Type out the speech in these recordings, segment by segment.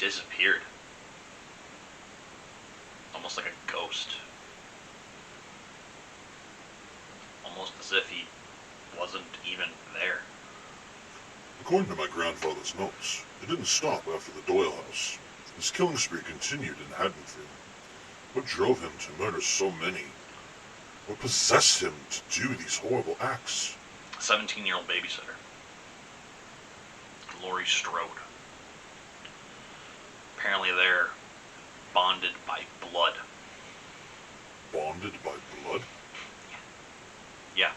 disappeared. Almost like a ghost. Almost as if he wasn't even there. According to my grandfather's notes, it didn't stop after the Doyle house. His killing spree continued in Haddonfield. What drove him to murder so many? What possessed him to do these horrible acts? A 17-year-old babysitter. Laurie Strode. Apparently they're bonded by blood. Bonded by blood? Yeah.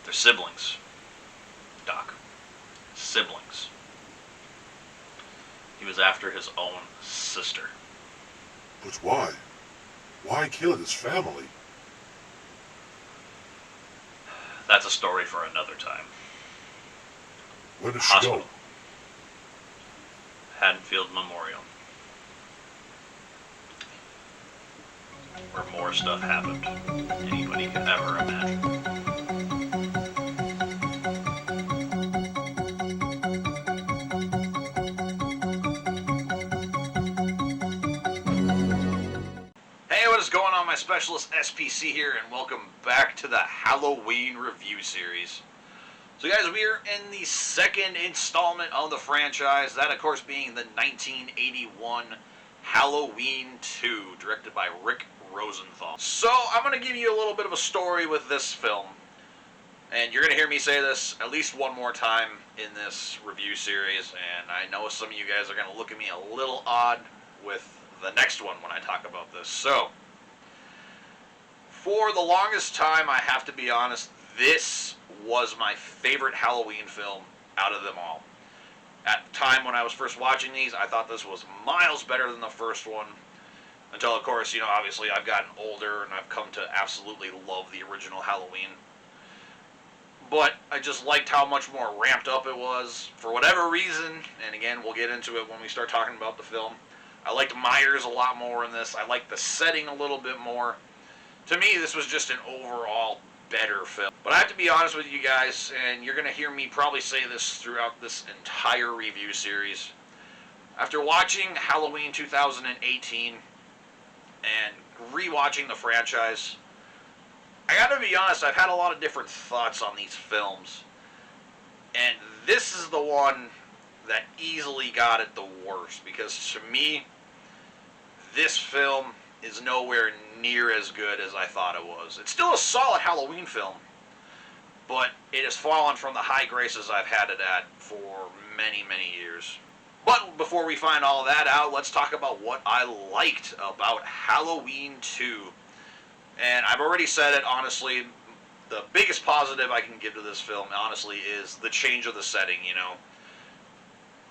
They're siblings. Doc. Siblings. He was after his own sister. But why? Why kill his family? That's a story for another time. Where does she go? Haddonfield Memorial. Where more stuff happened than anybody could ever imagine. Hey, what is going on, my specialist SPC here, and welcome back to the Halloween review series. So guys, we are in the second installment of the franchise, that of course being the 1981 Halloween 2, directed by Rick Rosenthal. So I'm going to give you a little bit of a story with this film, and you're going to hear me say this at least one more time in this review series, and I know some of you guys are going to look at me a little odd with the next one when I talk about this. So, for the longest time, I have to be honest, this was my favorite Halloween film out of them all. At the time when I was first watching these, I thought this was miles better than the first one. Until, of course, obviously I've gotten older and I've come to absolutely love the original Halloween. But I just liked how much more ramped up it was. For whatever reason, and again, we'll get into it when we start talking about the film, I liked Myers a lot more in this. I liked the setting a little bit more. To me, this was just an overall better film. But I have to be honest with you guys, and you're going to hear me probably say this throughout this entire review series. After watching Halloween 2018 and rewatching the franchise, I got to be honest, I've had a lot of different thoughts on these films. And this is the one that easily got it the worst, because to me, this film is nowhere near as good as I thought it was. It's still a solid Halloween film, but it has fallen from the high graces I've had it at for many, many years. But before we find all that out, let's talk about what I liked about Halloween 2. And I've already said it, honestly, the biggest positive I can give to this film, honestly, is the change of the setting,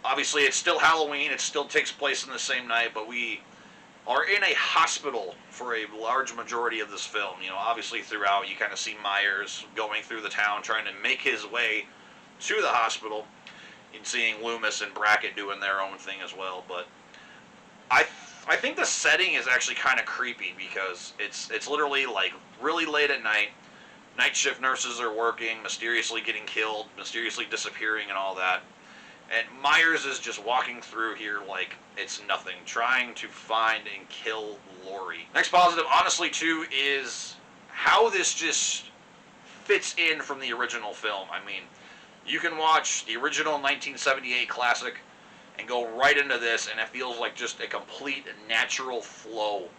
Obviously, it's still Halloween, it still takes place in the same night, but we are in a hospital for a large majority of this film. Obviously throughout you kind of see Myers going through the town trying to make his way to the hospital, and seeing Loomis and Brackett doing their own thing as well. But I think the setting is actually kind of creepy, because it's literally like really late at night. Night shift nurses are working, mysteriously getting killed, mysteriously disappearing and all that. And Myers is just walking through here like it's nothing, trying to find and kill Laurie. Next positive, honestly, too, is how this just fits in from the original film. I mean, you can watch the original 1978 classic and go right into this, and it feels like just a complete natural flow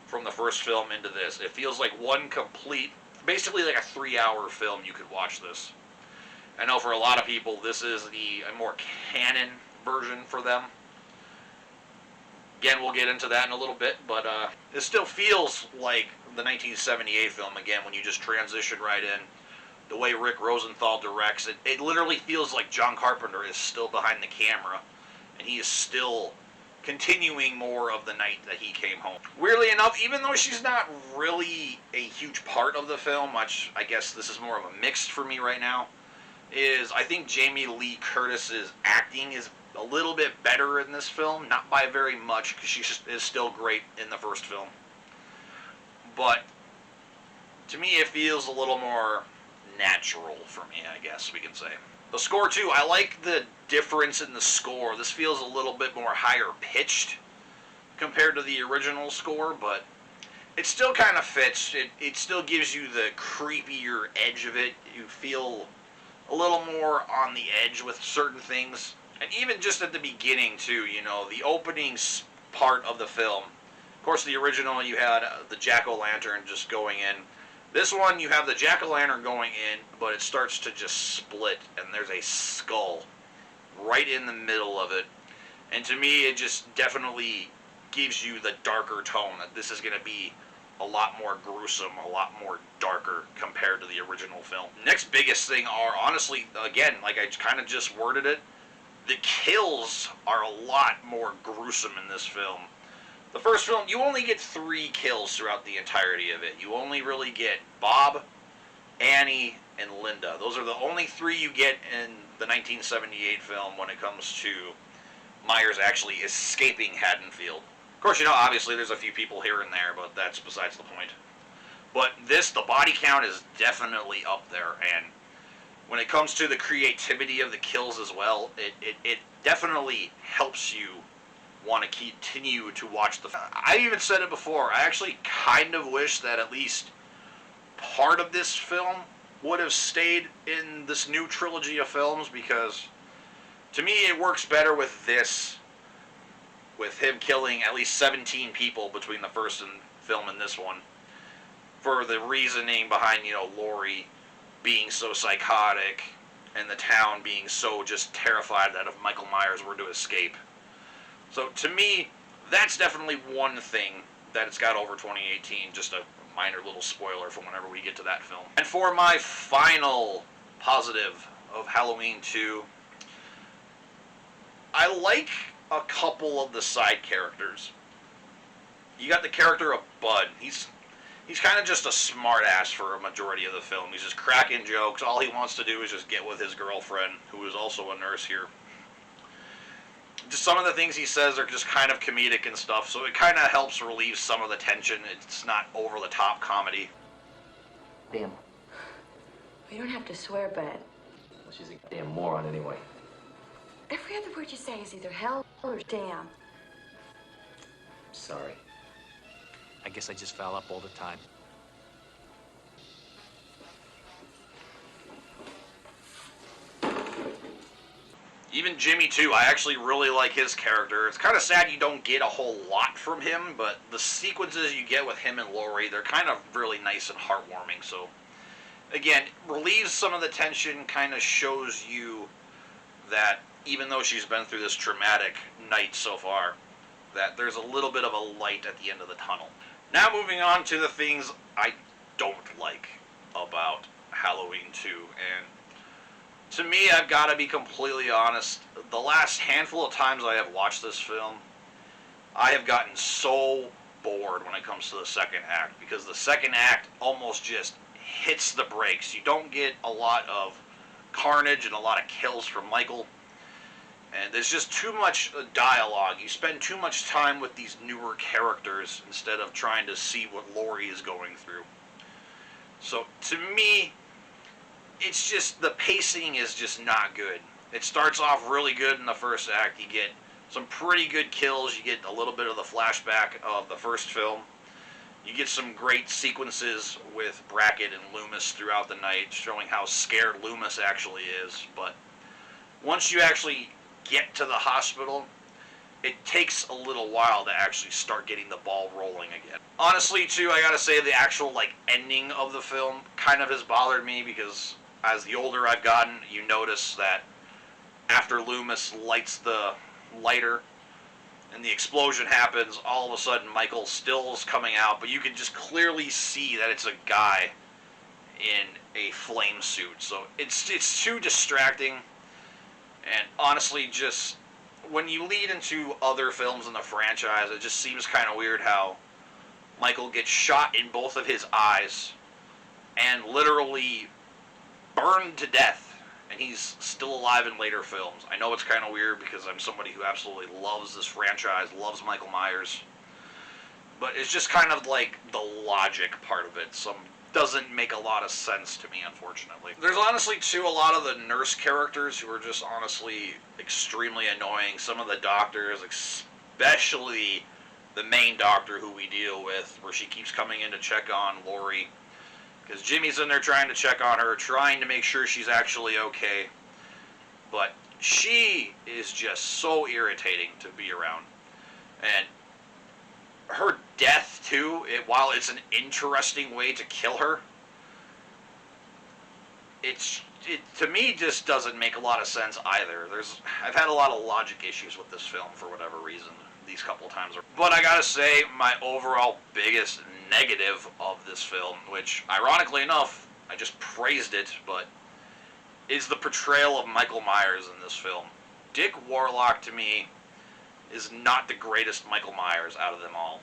from the first film into this. It feels like one complete, basically like a 3-hour film you could watch this. I know for a lot of people, this is a more canon version for them. Again, we'll get into that in a little bit, but it still feels like the 1978 film, again, when you just transition right in. The way Rick Rosenthal directs it, it literally feels like John Carpenter is still behind the camera, and he is still continuing more of the night that he came home. Weirdly enough, even though she's not really a huge part of the film, which I guess this is more of a mixed for me right now, is I think Jamie Lee Curtis's acting is a little bit better in this film. Not by very much, because she is still great in the first film. But to me, it feels a little more natural for me, I guess we can say. The score, too, I like the difference in the score. This feels a little bit more higher pitched compared to the original score, but it still kind of fits. It still gives you the creepier edge of it. You feel a little more on the edge with certain things. And even just at the beginning, too, you know, the opening part of the film. Of course, the original, you had the jack-o'-lantern just going in. This one, you have the jack-o'-lantern going in, but it starts to just split, and there's a skull right in the middle of it. And to me, it just definitely gives you the darker tone that this is going to be a lot more gruesome, a lot more darker compared to the original film. Next biggest thing are, honestly, again, like I kind of just worded it, the kills are a lot more gruesome in this film. The first film, you only get 3 kills throughout the entirety of it. You only really get Bob, Annie, and Linda. Those are the only 3 you get in the 1978 film when it comes to Myers actually escaping Haddonfield. Of course, you know, obviously there's a few people here and there, but that's besides the point. But the body count is definitely up there, and when it comes to the creativity of the kills as well, it definitely helps you want to continue to watch the film. I even said it before, I actually kind of wish that at least part of this film would have stayed in this new trilogy of films, because to me it works better with this, with him killing at least 17 people between the first film and this one, for the reasoning behind, you know, Laurie being so psychotic and the town being so just terrified that if Michael Myers were to escape. So to me, that's definitely one thing that it's got over 2018, just a minor little spoiler for whenever we get to that film. And for my final positive of Halloween 2, I like a couple of the side characters. You got the character of Bud. He's kind of just a smartass for a majority of the film. He's just cracking jokes. All he wants to do is just get with his girlfriend, who is also a nurse here. Just some of the things he says are just kind of comedic and stuff, so it kind of helps relieve some of the tension. It's not over-the-top comedy. Damn. You don't have to swear, Bud. Well, she's a damn moron anyway. Every other word you say is either hell or damn. Sorry. I guess I just foul up all the time. Even Jimmy, too. I actually really like his character. It's kind of sad you don't get a whole lot from him, but the sequences you get with him and Laurie, they're kind of really nice and heartwarming. So, again, relieves some of the tension, kind of shows you that even though she's been through this traumatic night so far, that there's a little bit of a light at the end of the tunnel. Now moving on to the things I don't like about Halloween 2, and to me, I've got to be completely honest, the last handful of times I have watched this film, I have gotten so bored when it comes to the second act, because the second act almost just hits the brakes. You don't get a lot of carnage and a lot of kills from Michael, and there's just too much dialogue. You spend too much time with these newer characters instead of trying to see what Laurie is going through. So, to me, it's just, the pacing is just not good. It starts off really good in the first act. You get some pretty good kills. You get a little bit of the flashback of the first film. You get some great sequences with Brackett and Loomis throughout the night, showing how scared Loomis actually is. But once you actually get to the hospital, it takes a little while to actually start getting the ball rolling again. Honestly, too, I gotta say the actual, ending of the film kind of has bothered me, because as the older I've gotten, you notice that after Loomis lights the lighter and the explosion happens, all of a sudden Michael still is coming out, but you can just clearly see that it's a guy in a flame suit. So it's too distracting, and honestly, just when you lead into other films in the franchise, it just seems kind of weird how Michael gets shot in both of his eyes and literally burned to death, and he's still alive in later films. I know it's kind of weird because I'm somebody who absolutely loves this franchise, loves Michael Myers, but it's just kind of like the logic part of it. doesn't make a lot of sense to me, unfortunately. There's honestly, too, a lot of the nurse characters who are just honestly extremely annoying. Some of the doctors, especially the main doctor who we deal with, where she keeps coming in to check on Lori. Because Jimmy's in there trying to check on her, trying to make sure she's actually okay. But she is just so irritating to be around. And her death, too, while it's an interesting way to kill her, it to me just doesn't make a lot of sense either. I've had a lot of logic issues with this film for whatever reason these couple times. But I gotta say, my overall biggest negative of this film, which ironically enough, I just praised it, but is the portrayal of Michael Myers in this film. Dick Warlock, to me, is not the greatest Michael Myers out of them all.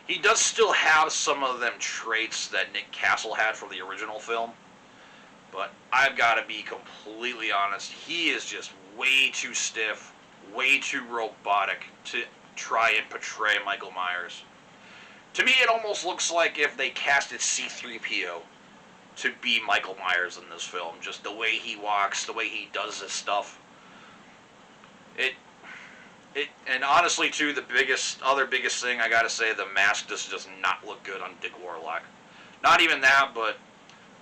He does still have some of them traits that Nick Castle had from the original film, but I've got to be completely honest, he is just way too stiff, way too robotic to try and portray Michael Myers. To me, it almost looks like if they casted C-3PO to be Michael Myers in this film. Just the way he walks, the way he does his stuff. And honestly, too, the biggest thing I gotta say, the mask does not look good on Dick Warlock. Not even that, but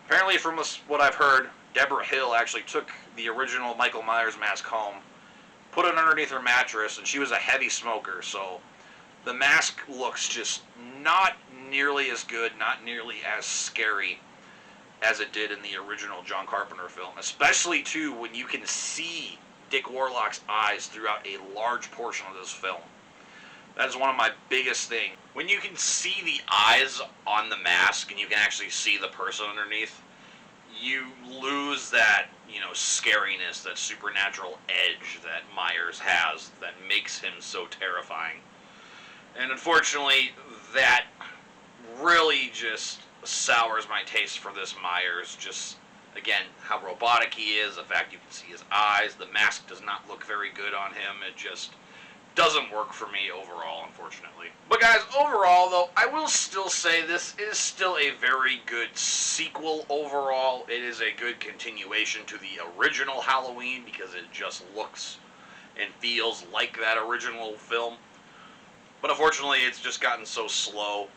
apparently from what I've heard, Deborah Hill actually took the original Michael Myers mask home, put it underneath her mattress, and she was a heavy smoker, so the mask looks just not nearly as good, not nearly as scary as it did in the original John Carpenter film. Especially, too, when you can see Dick Warlock's eyes throughout a large portion of this film. That is one of my biggest things. When you can see the eyes on the mask and you can actually see the person underneath, you lose that, scariness, that supernatural edge that Myers has that makes him so terrifying. And unfortunately, that really just sours my taste for this Myers. Just, again, how robotic he is, the fact you can see his eyes, the mask does not look very good on him. It just doesn't work for me overall, unfortunately. But guys, overall, though, I will still say this is still a very good sequel overall. It is a good continuation to the original Halloween because it just looks and feels like that original film. But unfortunately, it's just gotten so slow.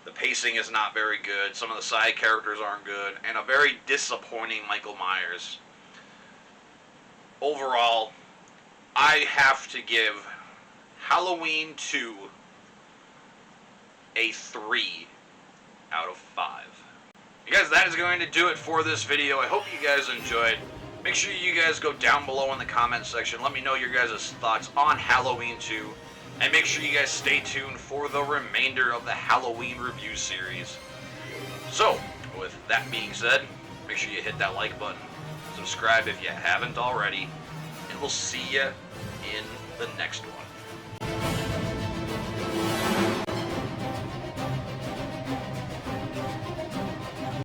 The pacing is not very good. Some of the side characters aren't good. And a very disappointing Michael Myers. Overall, I have to give Halloween 2 a 3 out of 5. You guys, that is going to do it for this video. I hope you guys enjoyed. Make sure you guys go down below in the comment section. Let me know your guys' thoughts on Halloween 2. And make sure you guys stay tuned for the remainder of the Halloween review series. So, with that being said, make sure you hit that like button, subscribe if you haven't already, and we'll see you in the next one.